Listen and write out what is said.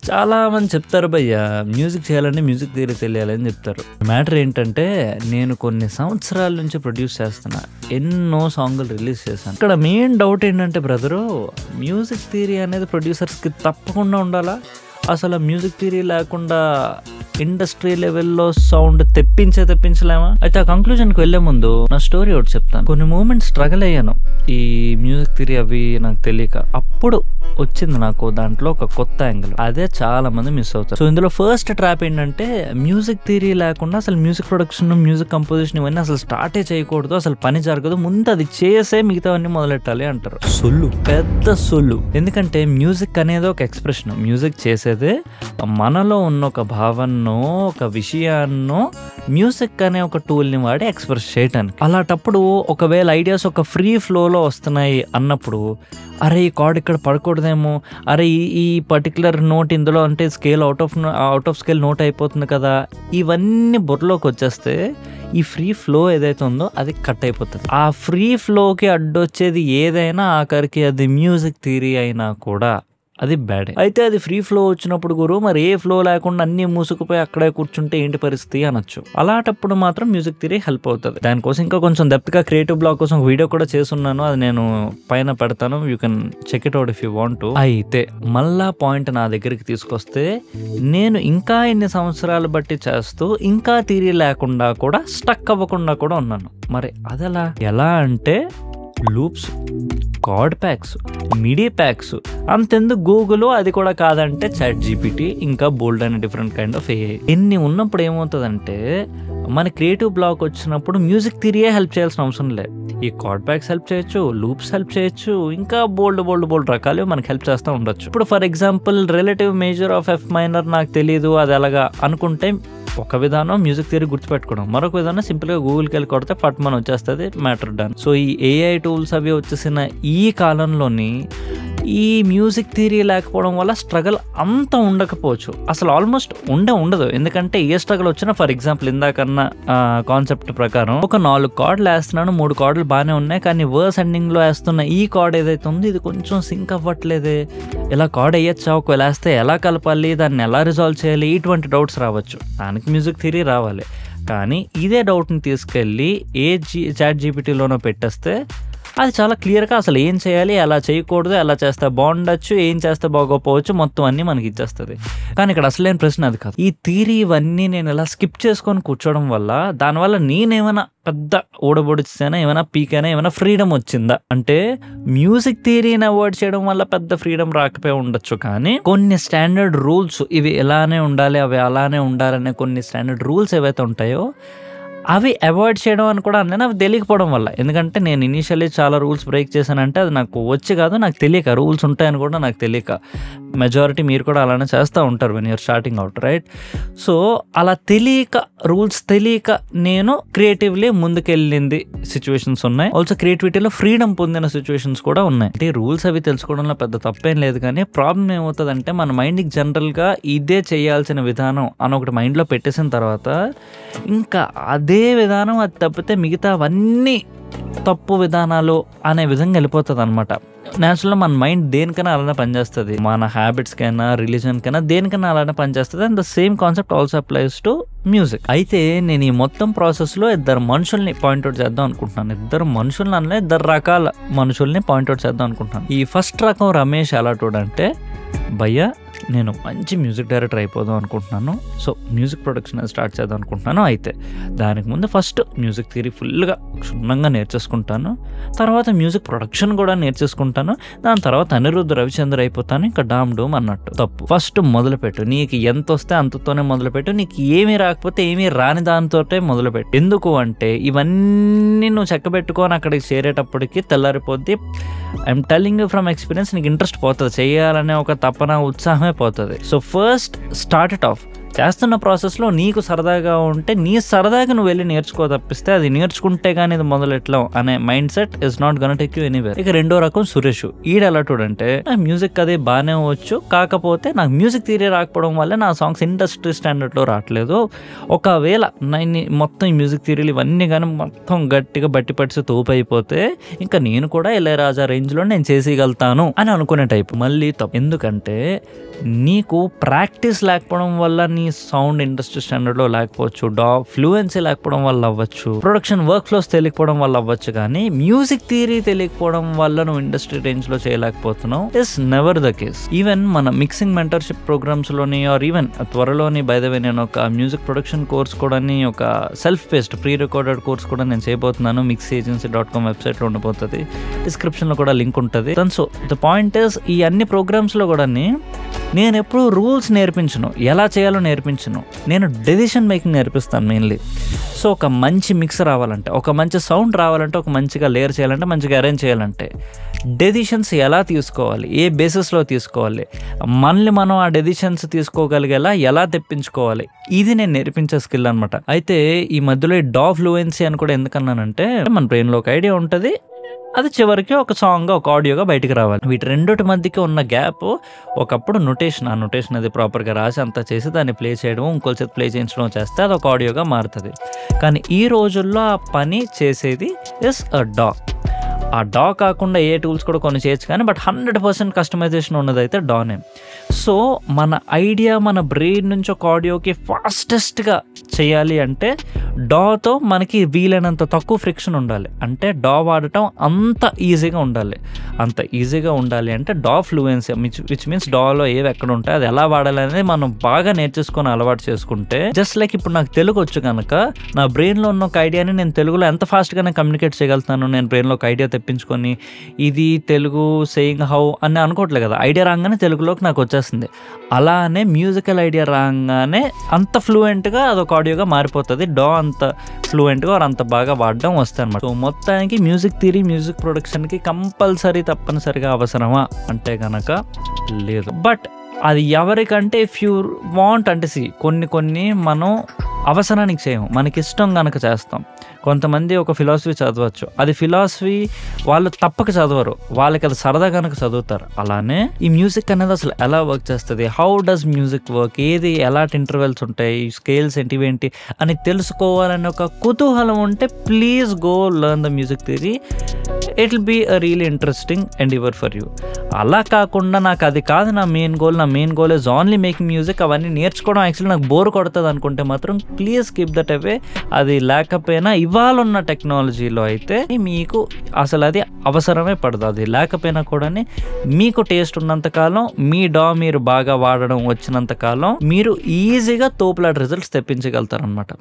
చాలా మంది చెప్తారు భయ్య మ్యూజిక్ చేయాలంటే మ్యూజిక్ థియరీ తెలియాలని చెప్తారు. మ్యాటర్ ఏంటంటే నేను కొన్ని సంవత్సరాల నుంచి ప్రొడ్యూస్ చేస్తున్నా, ఎన్నో సాంగులు రిలీజ్ చేశాను. ఇక్కడ మెయిన్ డౌట్ ఏంటంటే బ్రదరు, మ్యూజిక్ థియరీ అనేది ప్రొడ్యూసర్స్కి తప్పకుండా ఉండాలా? అసలు మ్యూజిక్ థియరీ లేకుండా ఇండస్ట్రీ లెవెల్లో సౌండ్ తెప్పించలేమా? అయితే ఆ కంక్లూజన్కి వెళ్లే ముందు నా స్టోరీ ఒకటి చెప్తాను. కొన్ని మూమెంట్స్ స్ట్రగల్ అయ్యాను ఈ మ్యూజిక్ థియరీ అవి నాకు తెలియక. అప్పుడు వచ్చింది నాకు దాంట్లో ఒక కొత్త యాంగిల్, అదే చాలా మంది మిస్ అవుతారు. సో ఇందులో ఫస్ట్ ట్రాప్ ఏంటంటే మ్యూజిక్ థియరీ లేకుండా అసలు మ్యూజిక్ ప్రొడక్షన్, మ్యూజిక్ కంపోజిషన్ ఇవన్నీ అసలు స్టార్టే చేయకూడదు, అసలు పని జరగదు, ముందు అది చేసే మిగతావన్నీ మొదలెట్టాలి అంటారు. సొల్లు, పెద్ద సొల్లు. ఎందుకంటే మ్యూజిక్ అనేది ఒక ఎక్స్ప్రెషన్. మ్యూజిక్ చేసేదే మనలో ఉన్న ఒక భావన్నో ఒక విషయాన్నో మ్యూజిక్ అనే ఒక టూల్ని వాడి ఎక్స్ప్రెస్ చేయటానికి. అలాంటప్పుడు ఒకవేళ ఐడియాస్ ఒక ఫ్రీ ఫ్లోలో వస్తున్నాయి అన్నప్పుడు, అరే ఈ కార్డ్ ఇక్కడ పడకూడదేమో, అరే ఈ పర్టికులర్ నోట్ ఇందులో అంటే scale out of scale note అయిపోతుంది కదా, ఇవన్నీ బుర్రలోకి వచ్చేస్తే ఈ ఫ్రీ ఫ్లో ఏదైతే ఉందో అది కట్ అయిపోతుంది. ఆ ఫ్రీ ఫ్లోకి అడ్డొచ్చేది ఏదైనా ఆఖరికి అది మ్యూజిక్ థియరీ అయినా కూడా అది బ్యాడ్. అయితే అది ఫ్రీ ఫ్లో వచ్చినప్పుడు గురు మరి ఏ ఫ్లో లేకుండా అన్ని మూసుకుపోయి అక్కడే కూర్చుంటే ఏంటి పరిస్థితి అనొచ్చు. అలాంటప్పుడు మాత్రం మ్యూజిక్ థియరీ హెల్ప్ అవుతుంది. దానికోసం ఇంకా కొంచెం డెప్త్ గా క్రియేటివ్ బ్లాగ్ కోసం వీడియో కూడా చేస్తున్నాను, అది నేను పైన పెడతాను, you can check it out if you want to. అయితే మళ్ళా పాయింట్ నా దగ్గరికి తీసుకొస్తే, నేను ఇంకా ఇన్ని సంవత్సరాలు బట్టి చేస్తూ ఇంకా థియరీ లేకుండా కూడా స్టక్ అవ్వకుండా కూడా ఉన్నాను. మరి అదెలా? ఎలా అంటే loops, card packs, MIDI packs, అంతెందుకు గూగుల్, అది కూడా కాదంటే చాట్ జీపీటీ, ఇంకా బోల్డ్ అనే డిఫరెంట్ కైండ్ ఆఫ్ ఏఐ. ఎన్ని ఉన్నప్పుడు ఏమవుతుందంటే మన క్రియేటివ్ బ్లాక్ వచ్చినప్పుడు మ్యూజిక్ థియరీయే హెల్ప్ చేయాల్సిన అవసరం లేదు. ఈ కార్డ్ ప్యాక్స్ హెల్ప్ చేయొచ్చు, లూప్స్ హెల్ప్ చేయొచ్చు, ఇంకా బోల్డ్ రకాలు మనకి హెల్ప్ చేస్తూ ఉండొచ్చు. ఇప్పుడు for example relative major of F minor నాకు తెలియదు అది ఎలాగా అనుకుంటే ఒక విధానం మ్యూజిక్ థియరీ గుర్తుపెట్టుకోవడం, మరొక విధానం సింపుల్గా గూగుల్కి వెళ్ళి కొడితే ఫట్మన్ వచ్చేస్తుంది, మ్యాటర్ డన్. సో ఈ ఏఐ టూల్స్ అవి వచ్చేసిన ఈ కాలంలోని ఈ మ్యూజిక్ థియరీ లేకపోవడం వల్ల స్ట్రగల్ అంత ఉండకపోవచ్చు, అసలు ఆల్మోస్ట్ ఉండదు. ఎందుకంటే ఏ స్ట్రగల్ వచ్చినా, ఫర్ ఎగ్జాంపుల్ ఇందాకన్నా కాన్సెప్ట్ ప్రకారం ఒక 4 కార్డులు వేస్తున్నాను, 3 కార్డులు బాగానే ఉన్నాయి, కానీ వర్స్ ఎండింగ్ లో వేస్తున్న ఈ కార్డ్ ఏదైతే ఉంది ఇది కొంచెం సింక్ అవ్వట్లేదే, ఇలా కార్డ్ వేయచ్చా, ఒకవేళ వేస్తే ఎలా కలపాలి, దాన్ని ఎలా రిజాల్వ్ చేయాలి, ఇటువంటి డౌట్స్ రావచ్చు. దానికి మ్యూజిక్ థియరీ రావాలి. కానీ ఇదే డౌట్ని తీసుకెళ్ళి చాట్ జీపీటీలోనో పెట్టేస్తే అది చాలా క్లియర్గా అసలు ఏం చేయాలి, ఎలా చేయకూడదు, ఎలా చేస్తే బాగుండొచ్చు, ఏం చేస్తే బాగోపోవచ్చు, మొత్తం అన్నీ మనకి ఇచ్చేస్తుంది. కానీ ఇక్కడ అసలేని ప్రశ్న అది కాదు. ఈ థియరీ ఇవన్నీ నేను ఇలా స్కిప్ చేసుకొని కూర్చోవడం వల్ల దానివల్ల నేనేమైనా పెద్ద ఓడబొడిచానా, ఏమైనా పీకైనా, ఏమైనా ఫ్రీడమ్ వచ్చిందా అంటే, మ్యూజిక్ థియరీని అవాయిడ్ చేయడం వల్ల పెద్ద ఫ్రీడమ్ రాకపోయి ఉండొచ్చు, కానీ కొన్ని స్టాండర్డ్ రూల్స్, ఇవి ఇలానే ఉండాలి, అవి అలానే ఉండాలనే కొన్ని స్టాండర్డ్ రూల్స్ ఏవైతే ఉంటాయో అవి అవాయిడ్ చేయడం అని కూడా అన్నాను, అవి తెలియకపోవడం వల్ల. ఎందుకంటే నేను ఇనీషియల్లీ చాలా రూల్స్ బ్రేక్ చేశానంటే అది నాకు వచ్చి కాదు, నాకు తెలియక రూల్స్ ఉంటాయని కూడా నాకు తెలియక. మెజారిటీ మీరు కూడా అలానే చేస్తూ ఉంటారు when you're starting out, right? So అలా తెలియక, రూల్స్ తెలియక నేను క్రియేటివ్లీ ముందుకెళ్ళింది సిచ్యువేషన్స్ ఉన్నాయి. ఆల్సో క్రియేటివిటీలో ఫ్రీడమ్ పొందిన సిచ్యువేషన్స్ కూడా ఉన్నాయి. అంటే రూల్స్ అవి తెలుసుకోవడంలో పెద్ద తప్పేం లేదు, కానీ ప్రాబ్లం ఏమవుతుందంటే మన మైండ్కి జనరల్గా ఇదే చేయాల్సిన విధానం అని ఒకటి మైండ్లో పెట్టేసిన తర్వాత ఇంకా అదే విధానం, అది తప్పితే మిగతావన్నీ తప్పు విధానాలు అనే విధంగా వెళ్ళిపోతుంది అనమాట. న్యాచురల్గా మన మైండ్ దేనికైనా అలానే పనిచేస్తుంది, మన హ్యాబిట్స్కైనా, రిలీజన్కైనా, దేనికైనా అలానే పనిచేస్తుంది. And the same concept also applies to music. అయితే నేను ఈ మొత్తం ప్రాసెస్లో 2 మనుషుల్ని పాయింట్అవుట్ చేద్దాం అనుకుంటున్నాను. 2 మనుషుల్ని అనే 2 రకాల మనుషుల్ని పాయింట్అవుట్ చేద్దాం అనుకుంటున్నాను. ఈ ఫస్ట్ రకం రమేష్ ఎలాంటి అంటే, భయ్యా నేను మంచి మ్యూజిక్ డైరెక్టర్ అయిపోదాం అనుకుంటున్నాను, సో మ్యూజిక్ ప్రొడక్షన్ స్టార్ట్ చేద్దాం అనుకుంటున్నాను. అయితే దానికి ముందు ఫస్ట్ మ్యూజిక్ థియరీ ఫుల్గా క్షుణ్ణంగా నేర్చేసుకుంటాను, తర్వాత మ్యూజిక్ ప్రొడక్షన్ కూడా నేర్చేసుకుంటాను, దాని తర్వాత అనిరుద్ధ్ రవిచంద్ర అయిపోతాను, ఇంకా డామ్ డూమ్ అన్నట్టు. తప్పు. ఫస్ట్ మొదలుపెట్టు, నీకు ఎంత వస్తే అంతతోనే మొదలుపెట్టు, నీకు ఏమీ రాకపోతే ఏమీ రాని దానితోటే మొదలుపెట్టు. ఎందుకు అంటే ఇవన్నీ నువ్వు చెక్కబెట్టుకొని అక్కడికి చేరేటప్పటికి తెల్లారిపోద్ది. I'm telling you from experience, నీకు ఇంట్రెస్ట్ పోతుంది, చేయాలనే ఒక తపన, ఉత్సాహమే పోతుంది. So first start it off. చేస్తున్న ప్రాసెస్లో నీకు సరదాగా ఉంటే నీ సరదాగా నువ్వు వెళ్ళి నేర్చుకో తప్పిస్తే అది నేర్చుకుంటే కానీ ఇది మొదలెట్లం అనే mind set is not gonna take you anywhere. ఇక రెండో రకం సురేష్. ఈడ ఎలా చూడంటే మ్యూజిక్ అది బాగానే వచ్చు, కాకపోతే నాకు మ్యూజిక్ థియరీ రాకపోవడం వల్ల నా సాంగ్స్ ఇండస్ట్రీ స్టాండర్డ్లో రావట్లేదు. ఒకవేళ మొత్తం ఈ మ్యూజిక్ థియరీలు ఇవన్నీ కానీ మొత్తం గట్టిగా బట్టి పట్టి తోపు అయిపోతే ఇంకా నేను కూడా ఇళయరాజా రేంజ్లో నేను చేసేయగలుగుతాను అని అనుకునే టైప్. మళ్ళీ తప్పు. ఎందుకంటే నీకు ప్రాక్టీస్ లేకపోవడం వల్ల నీ సౌండ్ ఇండస్ట్రీ స్టాండర్డ్లో లేకపోవచ్చు, ఫ్లూయెన్సీ లేకపోవడం వల్ల అవ్వచ్చు, ప్రొడక్షన్ వర్క్ ఫ్లోస్ తెలియకపోవడం వల్ల అవ్వచ్చు, కానీ మ్యూజిక్ థియరీ తెలియకపోవడం వల్ల నువ్వు ఇండస్ట్రీ రేంజ్ లో చేయలేకపోతున్నావు is never the case. Even మన మిక్సింగ్ మెంటర్షిప్ ప్రోగ్రామ్స్ లోని ఆర్ ఈవెన్ త్వరలోని బై ద వే నేను ఒక మ్యూజిక్ ప్రొడక్షన్ కోర్స్ కూడా ఒక self based pre recorded course కూడా నేను చేయబోతున్నాను. mixagency.com వెబ్సైట్ లో ఉండిపోతుంది, డిస్క్రిప్షన్ లో కూడా లింక్ ఉంటుంది. సో ద పాయింట్ ఇస్, ఈ అన్ని ప్రోగ్రామ్స్ లో కూడా నేను ఎప్పుడు రూల్స్ నేర్పించను, ఎలా చేయాలో నేర్పించను, నేను డెసిషన్ మేకింగ్ నేర్పిస్తాను మెయిన్లీ. సో ఒక మంచి మిక్స్ రావాలంటే, ఒక మంచి సౌండ్ రావాలంటే, ఒక మంచిగా లేయర్ చేయాలంటే, మంచిగా అరేంజ్ చేయాలంటే డెసిషన్స్ ఎలా తీసుకోవాలి, ఏ బేసిస్లో తీసుకోవాలి, మనల్ని మనం ఆ డెసిషన్స్ తీసుకోగలిగేలా ఎలా తెప్పించుకోవాలి, ఇది నేను నేర్పించే స్కిల్ అనమాట. అయితే ఈ మధ్యలో ఈ ఫ్లూయెన్సీ అని కూడా ఎందుకన్నానంటే, మన బ్రెయిన్లో ఒక ఐడియా ఉంటుంది, అది చివరికి ఒక సాంగ్గా ఒక ఆడియోగా బయటికి రావాలి. వీటి రెండుటి మధ్యకి ఉన్న గ్యాప్ ఒకప్పుడు నొటేషన్, ఆ నొటేషన్ అది ప్రాపర్గా రాసి అంతా చేసి దాన్ని ప్లే చేయడం, ఇంకోసేపు ప్లే చేయించడం చేస్తే అది ఒక ఆడియోగా మారుతుంది. కానీ ఈ రోజుల్లో ఆ పని చేసేది ఇస్ అ డా. ఆ డా కాకుండా ఏ టూల్స్ కూడా కొన్ని చేయొచ్చు, కానీ బట్ 100% కస్టమైజేషన్ ఉన్నదైతే డానే. సో మన ఐడియా మన బ్రెయిన్ నుంచి ఒక ఆడియోకి ఫాస్టెస్ట్గా చేయాలి అంటే డాతో మనకి వీలైనంత తక్కువ ఫ్రిక్షన్ ఉండాలి. అంటే డా వాడటం అంత ఈజీగా ఉండాలి. అంత ఈజీగా ఉండాలి అంటే డా ఫ్లూయెన్సీ, విచ్ మీన్స్ డాలో ఏవి ఎక్కడ ఉంటాయి, అది ఎలా వాడాలి అనేది మనం బాగా నేర్చేసుకొని అలవాటు చేసుకుంటే, జస్ట్ లైక్ ఇప్పుడు నాకు తెలుగు వచ్చు కనుక నా బ్రెయిన్లో ఉన్న ఒక ఐడియాని నేను తెలుగులో ఎంత ఫాస్ట్గానే కమ్యూనికేట్ చేయగలుగుతాను. నేను బ్రెయిన్లో ఒక ఐడియా తెప్పించుకొని ఇది తెలుగు సేయింగ్ హౌ అని అనుకోవట్లేదు కదా, ఐడియా రాగానే తెలుగులోకి నాకు వచ్చేస్తుంది. అలానే మ్యూజికల్ ఐడియా రాగానే అంత ఫ్లూయెంట్గా అదొక ఆడియోగా మారిపోతుంది. డా అంత ఫ్లూయెంట్గా అంత బాగా వాడడం వస్తాయి అనమాట. సో మొత్తానికి మ్యూజిక్ థియరీ మ్యూజిక్ ప్రొడక్షన్కి కంపల్సరీ తప్పనిసరిగా అవసరమా అంటే కనుక లేదు. బట్ అది ఎవరికంటే ఇఫ్ యూ వాంట్ అంటే కొన్ని మనం అవసరానికి చేయము, మనకి ఇష్టం కనుక చేస్తాం. కొంతమంది ఒక ఫిలాసఫీ చదవచ్చు, అది ఫిలాసఫీ వాళ్ళు తప్పక చదవరు, వాళ్ళకి అది సరదా కనుక చదువుతారు. అలానే ఈ మ్యూజిక్ అనేది అసలు ఎలా వర్క్ చేస్తుంది, హౌ డస్ మ్యూజిక్ వర్క్, ఏది ఎలాంటి ఇంటర్వెల్స్ ఉంటాయి, స్కేల్స్ ఏంటి అని తెలుసుకోవాలని ఒక కుతూహలం ఉంటే please go learn the music theory. It will be a really interesting endeavour for you. అలా కాకుండా నాకు అది కాదు నా main goal is only making music, అవన్నీ నేర్చుకోవడం యాక్చువల్లీ నాకు బోర్ కొడుతుంది అనుకుంటే మాత్రం ప్లీజ్ కీప్ దట్ అవే. అది లేకపోయినా ఇవాళ ఉన్న టెక్నాలజీలో అయితే మీకు అసలు అది అవసరమే పడదు. అది లేకపోయినా కూడా మీకు టేస్ట్ ఉన్నంతకాలం, మీ డా మీరు బాగా వాడడం వచ్చినంతకాలం మీరు ఈజీగా తోపులాట రిజల్ట్స్ తెప్పించగలుగుతారు అనమాట.